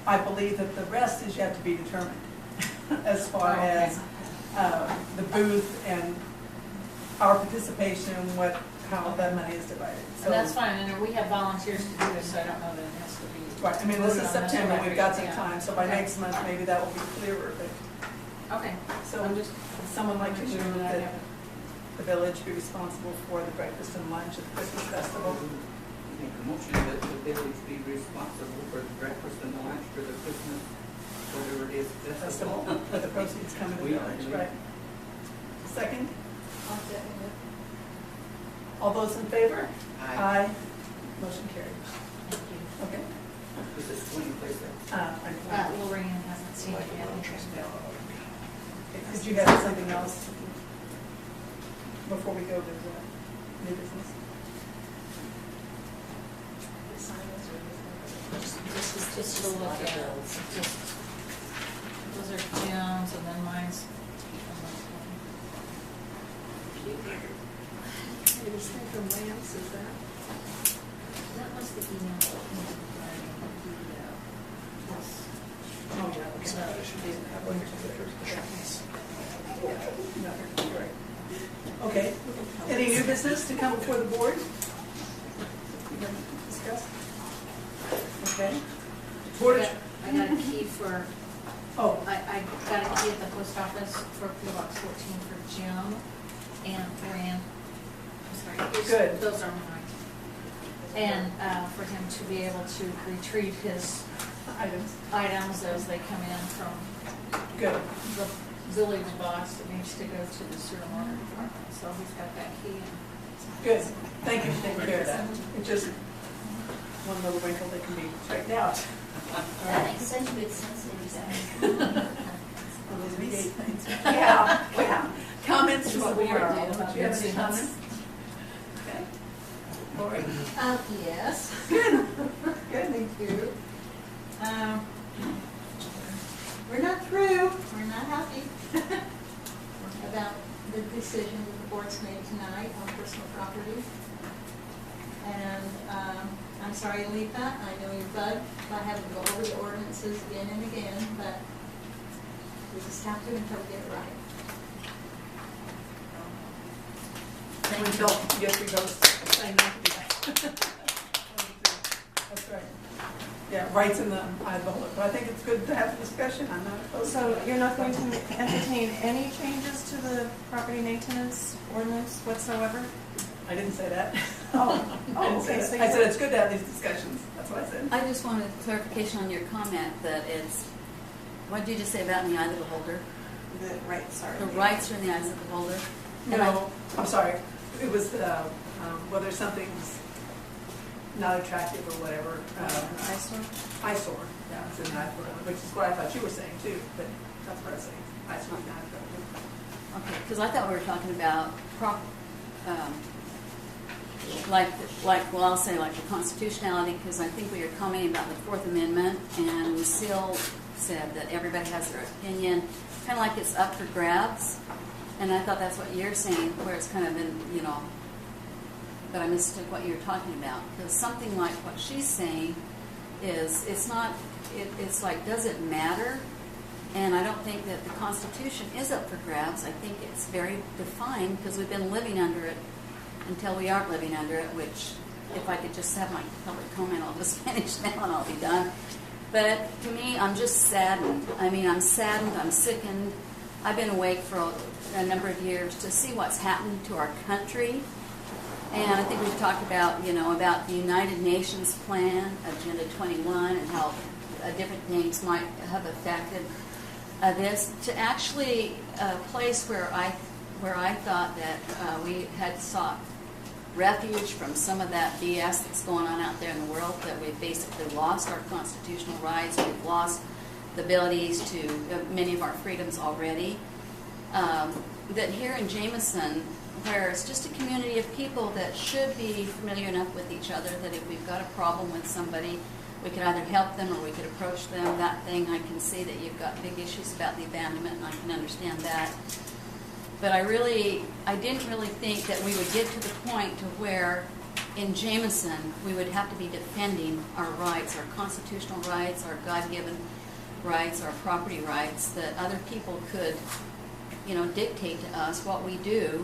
I believe that the rest is yet to be determined as far as the booth and our participation and how that money is divided. So And that's fine, and we have volunteers to do this, so I don't know that it has to be. right, I mean, this is voted on. September, we've got some Yeah. time, so by Okay. next month, maybe that will be clearer, but, Okay, so I'm just. would someone like to making sure move that I that have it. the village be responsible for the breakfast and lunch at the Christmas festival? Make a motion that the village be responsible for the breakfast and the lunch for the Christmas, whatever it is, Festival, festival. with the proceeds coming to the village, right? Second, I'll second it. all those in favor? Aye. Motion carried. Thank you. Okay. This is 20 places. Lorraine hasn't seen it yet. Did you have something else before we go to the new business? This is just to look at, just, those are Jim's and then mine's. This thing from Lance, is that? That was the email. Oh, yeah. No, you're right. Okay, any new business to come before the board? Discuss? Okay. Board, I got a key for, oh, I got a key at the post office for PO Box 14 for Jim and Fran. I'm sorry. Good. Those are mine. And for him to be able to retrieve his items as they come in from good. the village box that needs to go to the sewer water department. So he's got that key. Good. Thank you for taking care of that. It's just one little wrinkle that can be straightened out. That makes such good sense that you're saying. Yeah, yeah. Comments to What the we board? are Do doing. you have any comments? Okay. Lori? Yes. Good. Thank you. We're not through. We're not happy about the decision that the board's made tonight on personal property. And I'm sorry, Alita, I know you're bugged by having to go over the ordinances again and again, but we just have to until we get it right. Until you get through those. That's right. Yeah, rights in the eye of the beholder. But I think it's good to have a discussion. I'm not opposed. So you're not going to entertain any changes to the property maintenance ordinance whatsoever? I didn't say that. Oh, I didn't say okay, that. so I said it's good to have these discussions. That's what I said. I just wanted clarification on your comment that it's, what did you just say about in the eye of the beholder? The rights are. The rights are in the eyes of the beholder? And No, I'm sorry. It was whether something's not attractive or whatever. Eyesore? Eyesore. Yeah, it's in the eye of the beholder, which is what I thought you were saying too. But that's what I was saying. Eyesore, not attractive. Okay, because I thought we were talking about well, I'll say like the constitutionality, because I think we were commenting about the Fourth Amendment, and Lucille said that everybody has their opinion, kind of like it's up for grabs. And I thought that's what you're saying, where it's kind of in, but I mistook what you were talking about. Because something like what she's saying is, it's like, does it matter? And I don't think that the Constitution is up for grabs. I think it's very defined because we've been living under it until we aren't living under it, which, if I could just have my public comment, I'll just finish now and I'll be done. But to me, I'm just saddened. I mean, I'm saddened, I'm sickened. I've been awake for a number of years to see what's happened to our country. And I think we've talked about, about the United Nations plan, Agenda 21, and how different things might have affected this. To actually a place where I thought that we had sought refuge from some of that BS that's going on out there in the world, that we've basically lost our constitutional rights, we've lost the abilities to many of our freedoms already. That here in Jameson, where it's just a community of people that should be familiar enough with each other that if we've got a problem with somebody, we could either help them or we could approach them. That thing, I can see that you've got big issues about the abandonment, and I can understand that. But I didn't really think that we would get to the point to where in Jameson, we would have to be defending our rights, our constitutional rights, our God-given rights, our property rights, that other people could, dictate to us what we do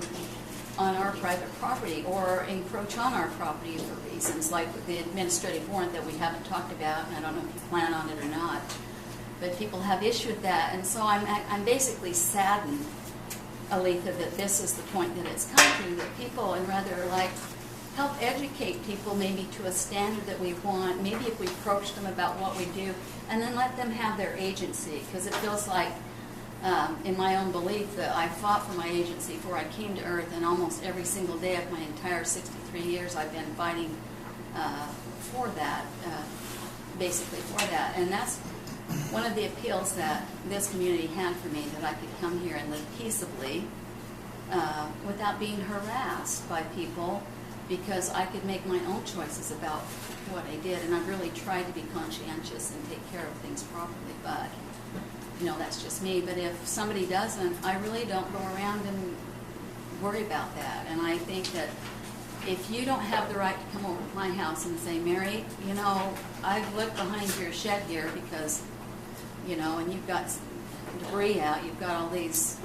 on our private property or encroach on our property for reasons like the administrative warrant that we haven't talked about, and I don't know if you plan on it or not, but people have issue with that. And so I'm basically saddened, Aletha, that this is the point that it's come to, that people, and rather like help educate people maybe to a standard that we want, maybe if we approach them about what we do, and then let them have their agency, because it feels like, in my own belief, that I fought for my agency before I came to Earth, and almost every single day of my entire 63 years I've been fighting for that, basically for that. And that's one of the appeals that this community had for me, that I could come here and live peaceably without being harassed by people, because I could make my own choices about what I did, and I really tried to be conscientious and take care of things properly, but that's just me. But if somebody doesn't, I really don't go around and worry about that. And I think that if you don't have the right to come over to my house and say, Mary, I've looked behind your shed here because, and you've got debris out, you've got all these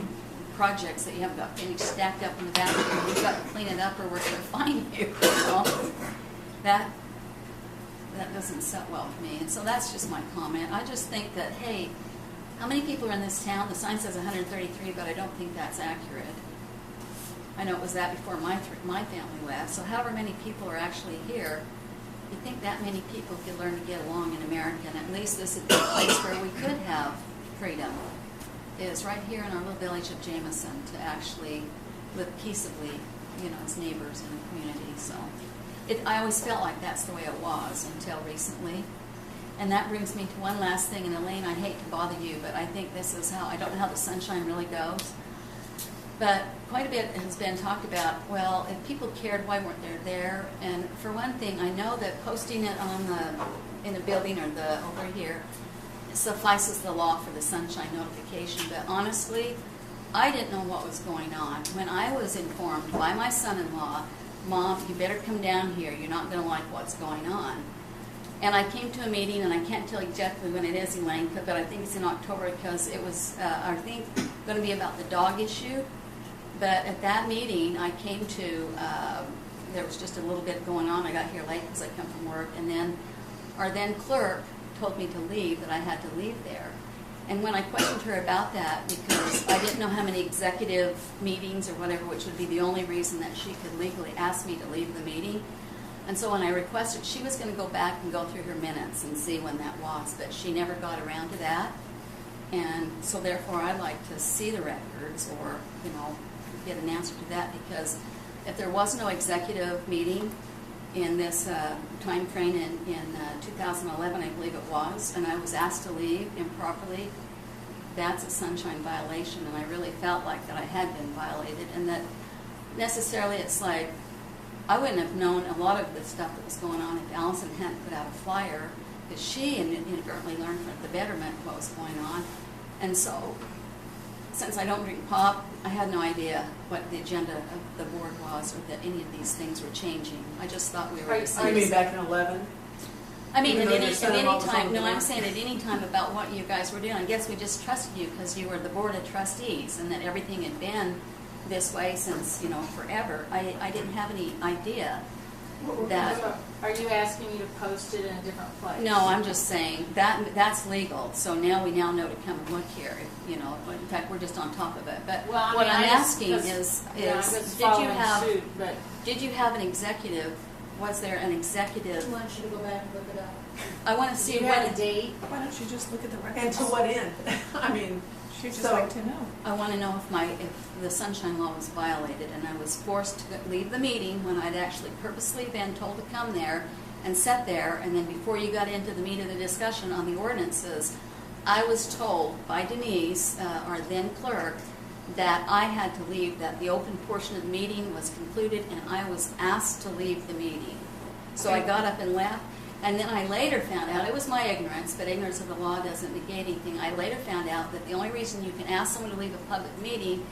projects that you haven't got finished stacked up in the bathroom, you've got to clean it up or we're going to find you. That doesn't set well with me. And so that's just my comment. I just think that, hey, how many people are in this town? The sign says 133, but I don't think that's accurate. I know it was that before my family left. So however many people are actually here, you think that many people could learn to get along in America, and at least this would be a place where we could have freedom, is right here in our little village of Jameson, to actually live peaceably, as neighbors in the community. So I always felt like that's the way it was until recently. And that brings me to one last thing, and Elaine, I hate to bother you, but I think this is how, I don't know how the sunshine really goes, but quite a bit has been talked about, well, if people cared, why weren't they there? And for one thing, I know that posting it in the building or over here suffices the law for the sunshine notification, but honestly, I didn't know what was going on. When I was informed by my son-in-law, Mom, you better come down here, you're not going to like what's going on. And I came to a meeting, and I can't tell exactly when it is, Elaine, but I think it's in October, because it was, I think, going to be about the dog issue. But at that meeting, I came to, there was just a little bit going on. I got here late because I come from work, and then our then clerk told me to leave, that I had to leave there. And when I questioned her about that, because I didn't know how many executive meetings or whatever, which would be the only reason that she could legally ask me to leave the meeting. And so when I requested, she was going to go back and go through her minutes and see when that was, but she never got around to that. And so therefore, I'd like to see the records, or, get an answer to that, because if there was no executive meeting in this time frame in 2011, I believe it was, and I was asked to leave improperly, that's a sunshine violation, and I really felt like that I had been violated, and that necessarily it's like, I wouldn't have known a lot of the stuff that was going on if Allison hadn't put out a flyer, because she inadvertently learned from the betterment what was going on. And so, since I don't drink pop, I had no idea what the agenda of the board was, or that any of these things were changing. I just thought we were You mean back in 11? I mean, Even at though your son-in-law any was time, on no, the I'm board? saying at any time about what you guys were doing. I guess we just trusted you because you were the board of trustees, and that everything had been this way since, forever. I didn't have any idea that. Are you asking me to post it in a different place? No, I'm just saying that's legal. So now we know to come and look here. In fact, we're just on top of it. But Well, I what mean, I'm I just- asking that's- is, did you have an executive? Was there an executive? I want you to go back and look it up. I want to Do see you what have a date? Why don't you just look at the And records? to what end? I mean, She'd just So- like to know. I want to know if the sunshine law was violated, and I was forced to leave the meeting when I'd actually purposely been told to come there and sat there, and then before you got into the meat of the discussion on the ordinances, I was told by Denise, our then clerk, that I had to leave, that the open portion of the meeting was concluded, and I was asked to leave the meeting. So I got up and left. And then I later found out, it was my ignorance, but ignorance of the law doesn't negate anything. I later found out that the only reason you can ask someone to leave a public meeting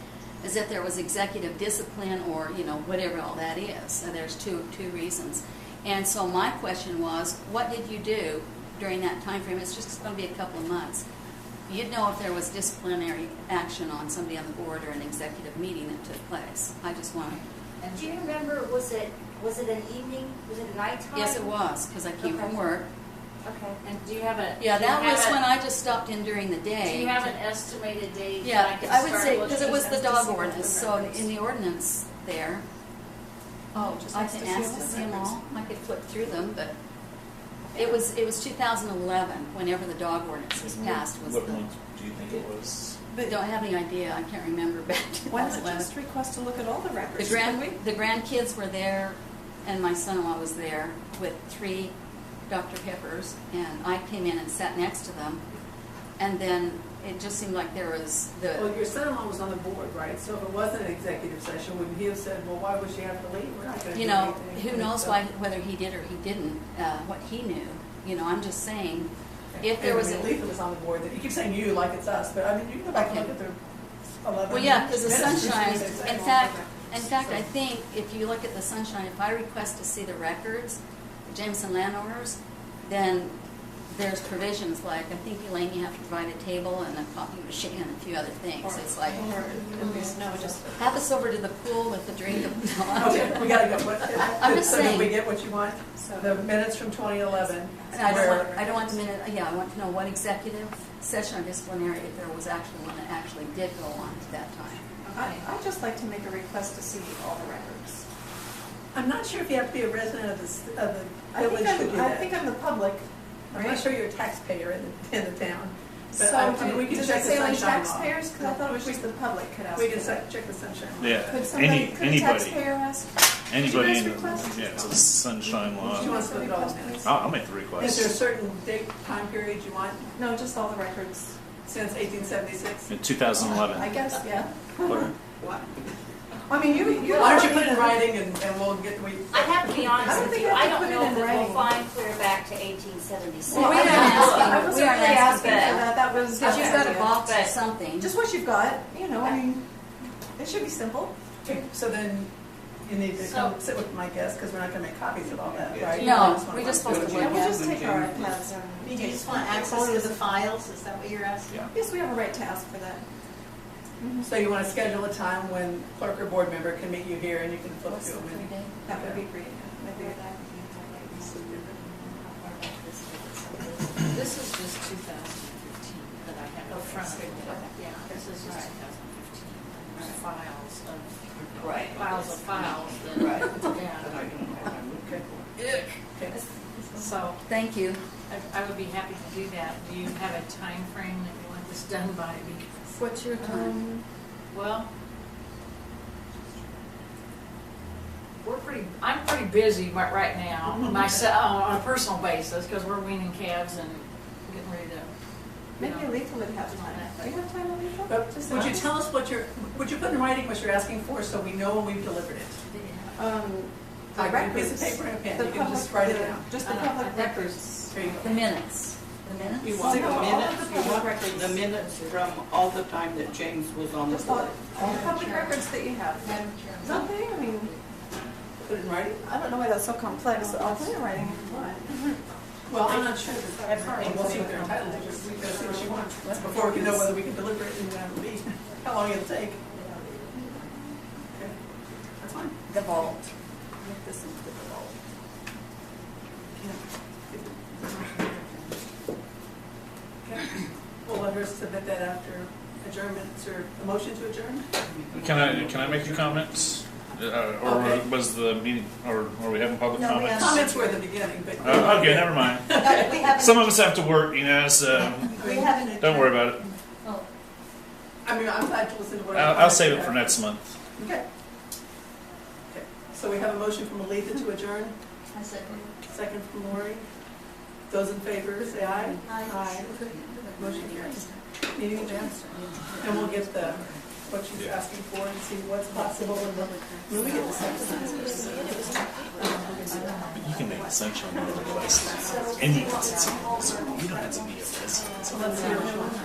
is if there was executive discipline or, you know, whatever all that is. So there's two reasons. And so my question was, what did you do during that time frame? It's just going to be a couple of months. You'd know if there was disciplinary action on somebody on the board or an executive meeting that took place. I just want to. Do you remember, was it an evening, was it a nighttime? Yes, it was, because I came from work. Okay. And do you have a? Yeah, do you that have was a- when I just stopped in during the day. Do you have an estimated date? Yeah, that can I would start say, because it looking was at the to dog see what ordinance, the so records- in the ordinance there, Oh, just I nice can to ask see to all see the them records. all. I could flip through them, but it was 2011, whenever the dog ordinance was passed. Was What the, month do you think it was? I don't have any idea. I can't remember back to Why not 2011. just request to look at all the The records? Can we? grandkids were there, and my son-in-law was there with 3 Dr. Peppers, and I came in and sat next to them, and then it just seemed like there was Well, the. your son-in-law was on the board, right? So if it wasn't an executive session, wouldn't he have said, well, why would she have to leave? We're not going to You do know, anything. who knows So- whether he did or he didn't, what he knew. You know, I'm just saying, if there And was I a. mean, Letha was on the board, that you keep saying you like it's us, but I mean, you can go back and Okay. look at the 11. Well, yeah, because the minutes, sunshine, you say, in well, fact, I think if you look at the sunshine, if I request to see the records, the Jameson landowners, then there's provisions like, I think, Elaine, you have to provide a table and a coffee machine and a few other things. It's like, Or at least, no, just. have us over to the pool with a drink of. Okay, we gotta go. I'm just So did we saying. get what you want? So- The minutes from 2011. And I don't want the minute, yeah, I want to know what executive session or disciplinary, if there was actually one that actually did go on at that time. I'd just like to make a request to see all the records. I'm not sure if you have to be a resident of the I village to do I that. think I'm the public, I'm right? not sure you're a taxpayer in the town. But So, I mean, we can does check it the say only sunshine law. taxpayers? Because I thought it was just the public could ask. We can for that. check the sunshine law. Yeah, Could somebody, could a anybody, taxpayer ask? anybody Did you in guys the, request? yeah, it's a sunshine She law. wants to look at all the minutes. I'll make the Is there a request. certain date, time period you want No, just all the records. since 1876? In 2011. I guess, yeah. What? I mean, you. Why don't you put it in writing and we'll get, I have to be honest I don't with think you, you have I to don't put it know in if it will writing. find clear back to 1876. Well, we I aren't wasn't asking really asking for that. that. That was. Because you've got a okay. box or But- something. Just what you've got, you know, I mean, it should be simple. okay, so then you need to So- come sit with my guest because we're not going to make copies of all that, right? No, wanna we're just run supposed to through it. And we'll Yeah. just take our iPads You and. just want access to the files, is that what you're asking? Yeah. Yes, we have a right to ask for that. So you want to schedule a time when clerk or board member can meet you here and you can flip What's the through them. 3 day? That would be great. This is just 2015 that I have in front of me. Yeah, this is just 2015. There's files of, Right. files that, But I yeah. don't know. Okay. So Thank you. I would be happy to do that. Do you have a time frame that you want this done by? Because, What's your time? well, I'm pretty busy right now, myself, on a personal basis, because we're weaning calves and getting ready to. Maybe you know. Letha would have time. Do you have time, Letha? But would you tell us would you put in writing what you're asking for so we know when we've delivered it? The Like a records. piece of paper and a pen, The you can just public- write it down. Just the I public think records. There you The go. minutes. The minutes? You want the all of the minutes, you public want records. the minutes from all the time that James was on the Just all, board. all the public records that you have. Madam Chair. Nothing, I mean, Put it in writing? I don't know why that's so complex. I'll put it in writing if you want. Well, I'm not sure that everything, we'll see what they're entitled to, just we've got to see what she wants. That's before we can know whether we can deliver it and how long it'll take. Okay, that's fine. The vault. Make this into the vault. Okay. We'll let her submit that after adjournment. Is there a motion to adjourn? Can I make a comment? Or Okay. was the meeting, or are we having public No, we comments? Comments were at the beginning, but. Okay, never mind. No, we haven't, Some of us have to work, you know, so we haven't. don't worry about it. Oh, I mean, I'm glad to listen to what. I'll save it for next month. Okay. Okay, so we have a motion from Aletha to adjourn, I said, second from Lori. Those in favor, say aye. Aye. Motion carries. Meeting adjourned. And we'll get what she's asking for and see what's possible and when we get the substance. You can make the sunshine law request. And you can sit in, so you don't have to be a resident. So let's hear what she wants.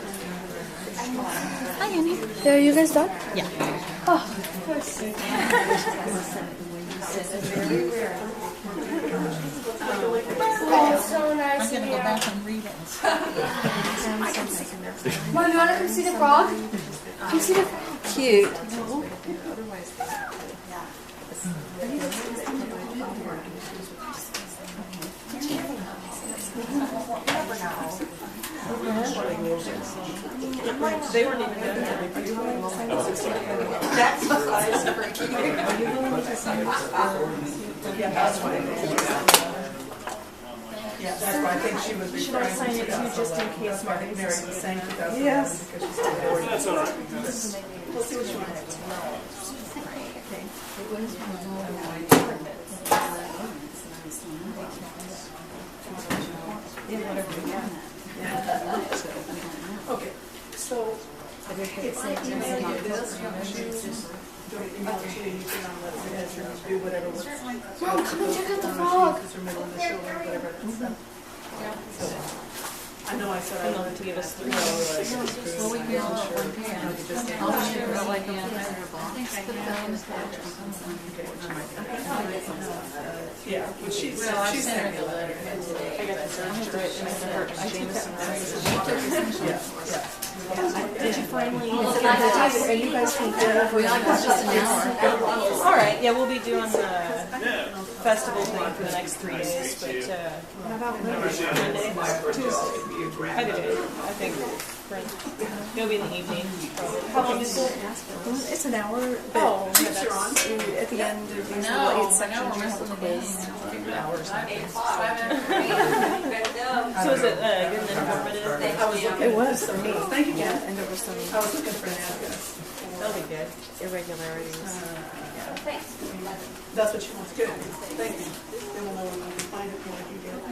Hi, Annie. Are you guys done? Yeah. Oh, so nice. I'm gonna go back and read it. Mom, you want to come see the frog? Come see the frog. Cute. They weren't even there. That's the size of her key. Yeah, that's why. Yeah, that's why I think she was Should I referring sign to it too, just in case? That's why I think Mary was saying 2011 Yes. because she's still there. That's all right. We'll see what she wants. Okay, so if I email you this, don't email it to you, you can answer, do whatever. Mom, come and check out the frog. Whatever that stuff. So, I know I said I wanted to give us 3 hours. Well, we can all at one time. I'll share it like a Yeah, but she's Well, I she's sent her saying the letter today. I got the Jameson. Did you finally? Are you guys can go over? We like this just an hour. All right. Yeah, we'll be doing the festival thing for the next 3 days, but how about Monday, Tuesday, either day? I think it'll be in the evening. How long is it? It's an hour. Oh, yeah, that's at the end of these little 8 sections. You have a couple hours. So is it good and informative? It was for me. Thank you, Yeah, Jen. and there was some I was looking for an address. that'll be good irregularities. That's what she wants. Good. Thank you. Then we'll know when we can find it when we can get it.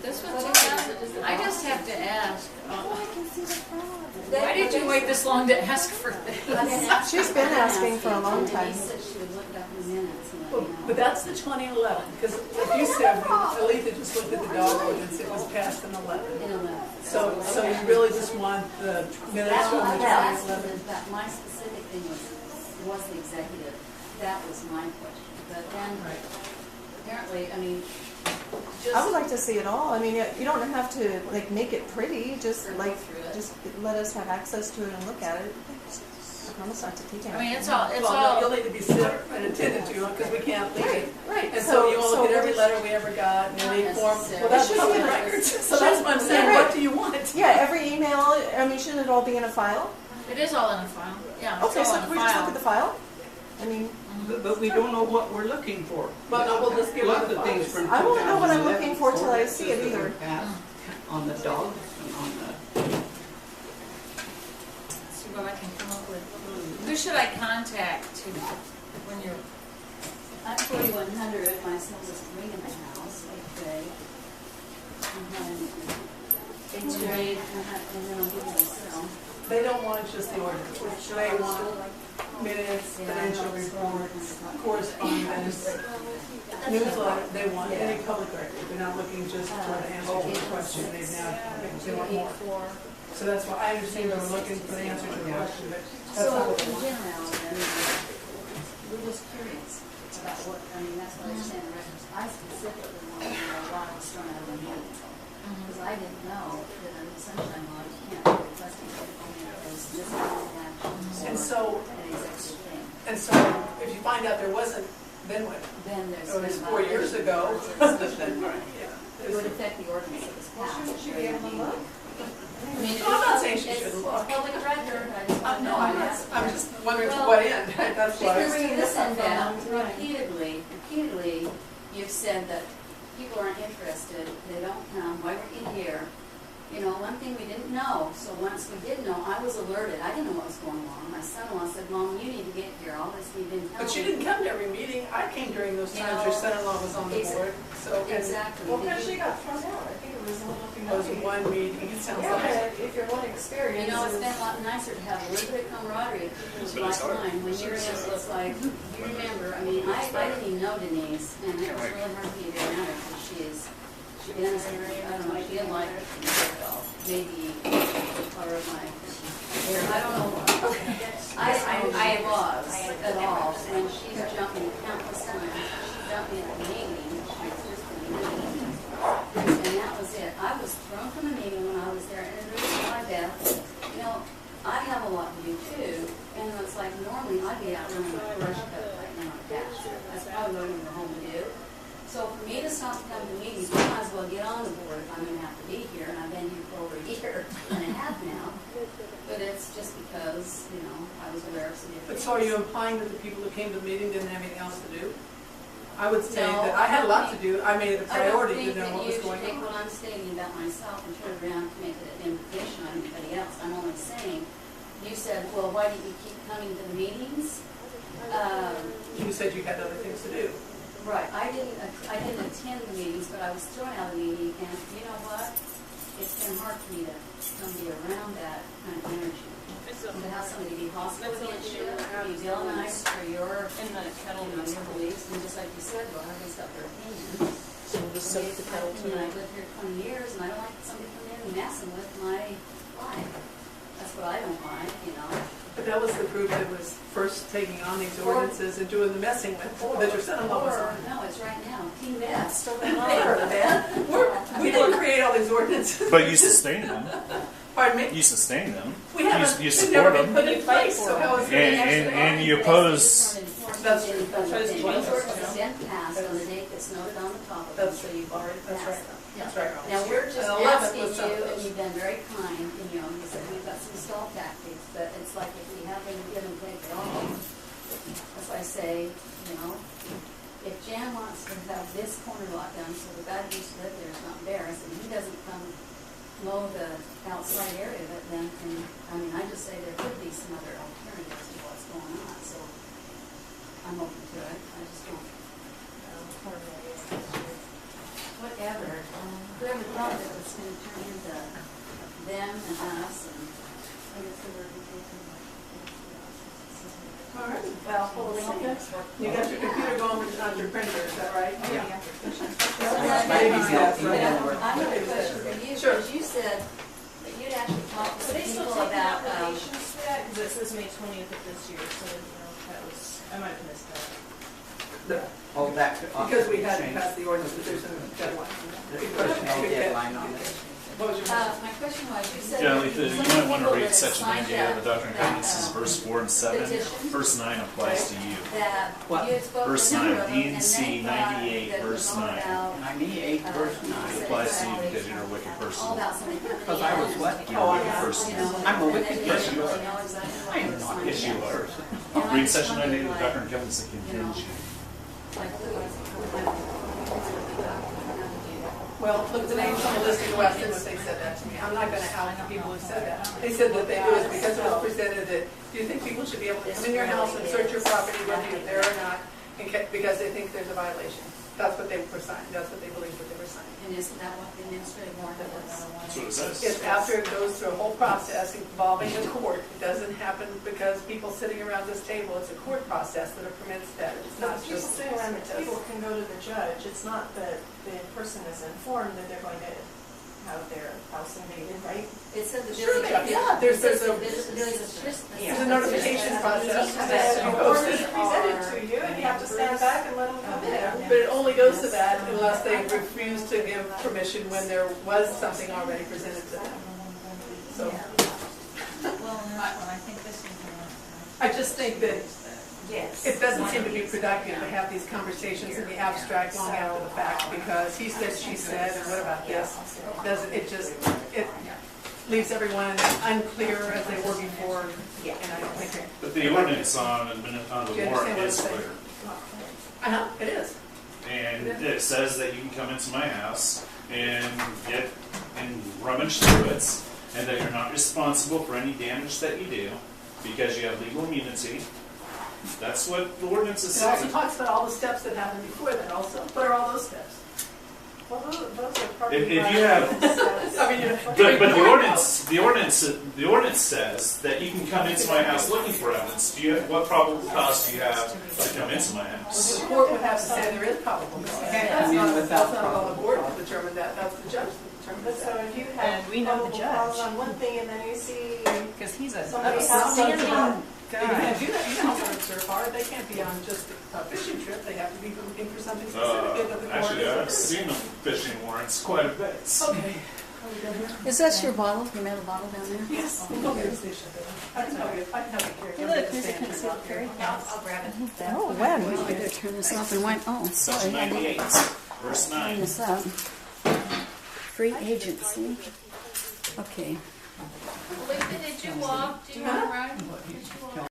This was 2000. I just have to ask, why did you wait this long to ask for this? She's been asking for a long time. She said she would look up the minutes and let Well, me know. but that's the 2011, because like you said, Aletha just looked at the dog ordinance, it was passed in 11. In 11. So you really just want the minutes That's from the what I asked, 2011? but my specific thing was the executive. That was my question. But then, apparently, I mean, just. I would like to see it all. I mean, you don't have to like make it pretty. Just Or go like through it. just let us have access to it and look at it. I promise not to take anything. I mean, it's all, Well, you'll need to be sit and attended to, because we can't leave it. Right. And so you will look at every letter we ever got, and any form, well, that's Should public be- records. So that's what I'm saying, Right. what do you want? Yeah, every email. I mean, shouldn't it all be in a file? it is all in a file. Yeah, it's Okay, all so in can a we just look file. at the file? I mean, But we don't know what we're looking for. But no, we'll just give A lot her the of things files. from I won't know what I'm 2011 looking for till I see it either. On the dogs and on the, See what I can come up with. Who should I contact to, when you're, At 4100, my son was ring in the house, okay. And then, and then I'll give you the cell. They don't want just the ordinance, they want minutes, financial reports, correspondence, newsletter, they want any public record. They're not looking just for the answer to the question, they want more. So that's why I understand they're looking for the answer to the question, but that's not So, what they in want. general, then, we're just curious about what, I mean, that's what I was saying, the records. I specifically wanted to know why it was thrown out of the meeting. Because I didn't know that under the sunshine law, you can't request it only if there's disciplinary action And or so, an executive thing. and so if you find out there wasn't, then what? Then there's. It was been 4 years violations. ago. Then, It would affect the ordinance that was passed. Should we give them a look? I mean, I'm not saying she it's should look. public record, I just want to No, know. I'm just wondering to Well, what end, that's why. Because to this end, Right. repeatedly, you've said that people aren't interested, they don't come, why weren't you here? You know, one thing we didn't know, so once we did know, I was alerted, I didn't know what was going on. My son-in-law said, Mom, you need to get here, all this you didn't tell me. But you didn't come to every meeting, I came during those times your son-in-law was on the board, so. and Exactly. Well, Did because she you- got thrown out. I think it was looking It was one meeting, it sounds Yeah, like. but if you're one experience. You know, it's been a lot nicer to have a little bit of camaraderie, people like mine, when you're just was like, you remember, I mean, I didn't even know Denise, and it was really hard for me to get around her, because she doesn't, I don't know, she didn't like it from the get-go. maybe part of my, I don't know. I was at all, and she's jumped me countless times. She jumped me at the meeting, she was just in the meeting. And that was it. I was thrown from the meeting when I was there, and the reason why, Beth, you know, I have a lot to do too, and it's like normally I'd be out running my brush cut right now at Baxter. That's probably what I'm going to go home and do. So for me to stop coming to meetings, I might as well get on the board if I'm going to have to be here, and I've been here for over a year and a half now. But it's just because, you know, I was aware of some different But so are you implying that the people who came to the meeting didn't have anything else to do? I would say that I had a lot to do. I made it a priority to know what was going I don't think that you should take on. what I'm stating about myself and turn it around to make it an invitation on anybody else. I'm only saying, you said, well, why do you keep coming to the meetings? You said you had other things to do. Right, I didn't attend the meetings, but I was thrown out of the meeting, and you know what? It's been hard for me to come be around that kind of energy. To have somebody be hostile against you, be villainized for your, In the kettle, you know, your beliefs, and just like you said, well, everybody's got their opinion. so we'll just soak the kettle I've tonight. lived here 20 years, and I don't like somebody coming in and messing with my life. That's what I don't like, you know. But that was the group that was first taking on these ordinances and doing the messing with, that your son-in-law was on. No, it's right now. Team Beth. Still They heard of that. We didn't create all these ordinances. But you sustain them. Pardon me? You sustain them. We haven't, You they've never support been them. put in place, so how is it? And you oppose. That's true. These ordinances have been passed on the date that's noted on the top of them, That's so you've already That's passed right. them. That's right. Now, we're just And 11 asking was some of you, and those. you've been very kind, and you know, you said we've got some stall tactics, but it's like if we have them give and take it all, that's why I say, you know, if Jan wants to have this corner lot done, so the guy who used to live there is not embarrassed, and he doesn't come mow the outside area of it, then, and, I mean, I just say there could be some other alternatives to what's going on, so I'm open to it, I just don't, whatever. Whoever thought that it was going to turn into them and us, and I guess they were All right, well, hold on. You got your computer going on your printer, is that right? Yeah. Baby steps, I right? have a question for you, Sure. because you said that you'd actually talked to So they still people take about, applications for that? Because it says May 20th of this year, so, you know, that was, I might have missed that. Oh, that. Because we hadn't passed the ordinance, but there's a deadline. There's no deadline on it. What was your question? my question was, you said. Yeah, that you some might want to people read that section signed 98 of the that- Doctrine and Covenants, is verse 4 and 7. petition? Verse 9 applies to you. That What? you had spoken Verse to a number 9, of them, and D&C they thought 98, that it was verse all 9. about, 98 verse It 9. applies to you because you're a wicked person. all about something coming in. Because I was what? You're a wicked person. You know, I'm a and wicked they didn't person. really know exactly what I am they were not. signing Yes, you up are. for. And I Read just section 98 of wondered, the like, Doctrine and Covenants that condemns you. like, who is Well, look, the names on the list in the West End, they said that to me. I'm not going to out the people who said that. They said that they do it because it was presented that, do you think people should be able to come in your house and search your property whether you're there or not, because they think there's a violation? That's what they were signing, that's what they believed that they were signing. And isn't that what the administrative warrant was? That's what it says. It's after it goes through a whole process involving a court. It doesn't happen because people sitting around this table, it's a court process that permits that. It's The not people just. sitting around the table can go to the judge. It's not that the person is informed that they're going to have their house invaded, right? It said the Sure village. they are. Yeah, there's a notification process that you go Or it's through. presented to you, and you have to stand back and let them come in. But it only goes to that unless they refuse to give permission when there was something already presented to them. So Well, I think this is. I just think that Yes. it doesn't seem to be productive to have these conversations in the abstract long after the fact, because he said, she said, and what about this? It leaves everyone unclear as they were before, and I don't think it. But the ordinance on the Do you warrant understand what is I'm saying? clear. It is. And it says that you can come into my house and get and rummage through it, and that you're not responsible for any damage that you do because you have legal immunity. That's what the ordinance is It also saying. talks about all the steps that happened before that also. What are all those steps? Well, those are part If of you the have, I mean, but the ordinance says that you can come into my house looking for evidence. What probable cause do you have to come into my house? the court would have to say there is probable cause. That's not all the board will determine that, that's the judge will from But so if you have And we know the probable cause judge. on one thing and then you see because he's a somebody has upstanding something. They guy. can't do that, you know, how surf hard, they can't be on just a fishing trip, they have to be looking for something specific that the court Actually, I've is. seen them fishing warrants quite a bit. Okay. Are we done here? Is that your bottle? Your metal bottle down there? Yes. Okay, let's do something. I can help you carry Hey, it. look, there's a pencil carry. I'll grab it. Oh, when? I better turn this off and wipe. Oh, sorry. Section I didn't 98, verse turn 9. this up. Free agency. Okay. Lisa, did you walk? Do you want to run? Did you walk?